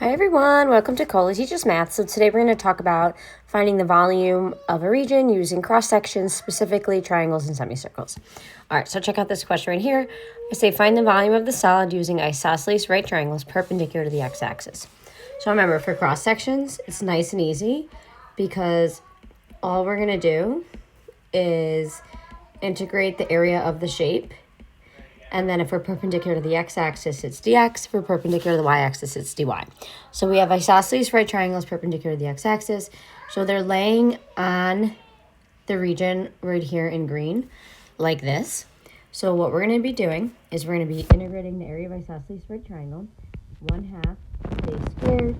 Hi everyone, welcome to Cola Teaches Math. So today we're going to talk about finding the volume of a region using cross sections, specifically triangles and semicircles. All right, so check out this question right here. I say find the volume of the solid using isosceles right triangles perpendicular to the x-axis. So remember, for cross sections, it's nice and easy because all we're going to do is integrate the area of the shape. And then if we're perpendicular to the x-axis, it's dx. If we're perpendicular to the y-axis, it's dy. So we have isosceles right triangles perpendicular to the x-axis. So they're laying on the region right here in green, like this. So what we're going to be doing is we're going to be integrating the area of isosceles right triangle, 1/2 base squared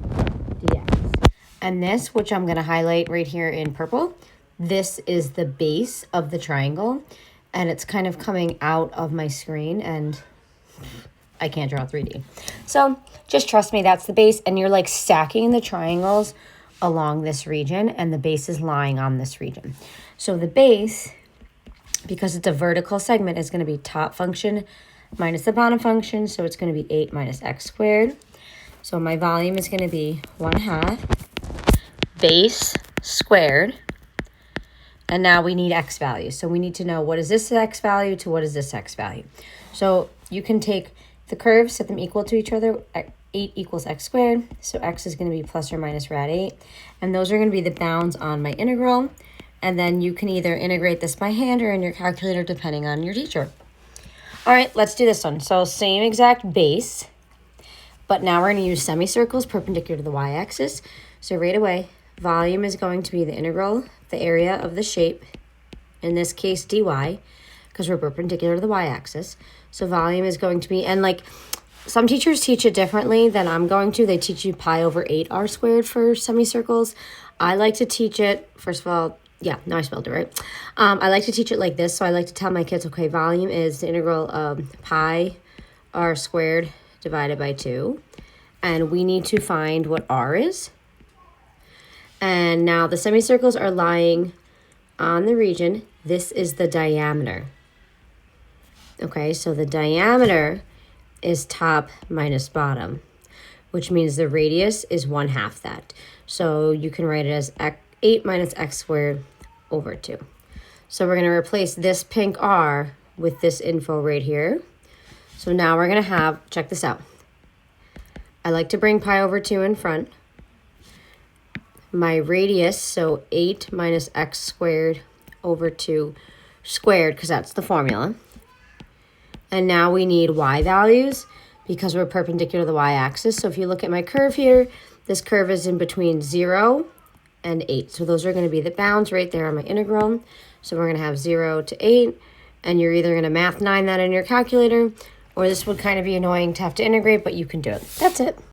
dx. And this, which I'm going to highlight right here in purple, this is the base of the triangle. And it's kind of coming out of my screen and I can't draw 3D. So just trust me, that's the base. And you're like stacking the triangles along this region and the base is lying on this region. So the base, because it's a vertical segment, is going to be top function minus the bottom function. So it's going to be 8 minus x squared. So my volume is going to be 1/2 base squared. And now we need x value. So we need to know what is this x value to what is this x value. So you can take the curves, set them equal to each other. 8 equals x squared. So x is going to be plus or minus rad 8. And those are going to be the bounds on my integral. And then you can either integrate this by hand or in your calculator depending on your teacher. All right, let's do this one. So same exact base. But now we're going to use semicircles perpendicular to the y-axis. So right away, volume is going to be the integral, the area of the shape, in this case dy, because we're perpendicular to the y-axis. So volume is going to be, and like some teachers teach it differently than I'm going to. They teach you pi over 8 r squared for semicircles. I like to teach it, first of all, yeah, no, I spelled it right. I like to teach it like this. So I like to tell my kids, okay, volume is the integral of pi r squared divided by 2. And we need to find what r is. And now the semicircles are lying on the region. This is the diameter. Okay, so the diameter is top minus bottom, which means the radius is 1/2 that. So you can write it as 8 minus x squared over 2. So we're going to replace this pink r with this info right here. So now we're going to have, check this out. I like to bring pi over 2 in front. My radius, so 8 minus x squared over 2 squared, because that's the formula. And now we need y values because we're perpendicular to the y-axis. So if you look at my curve here, this curve is in between 0 and 8. So those are going to be the bounds right there on my integral. So we're going to have 0 to 8, and you're either going to math 9 that in your calculator, or this would kind of be annoying to have to integrate, but you can do it. That's it.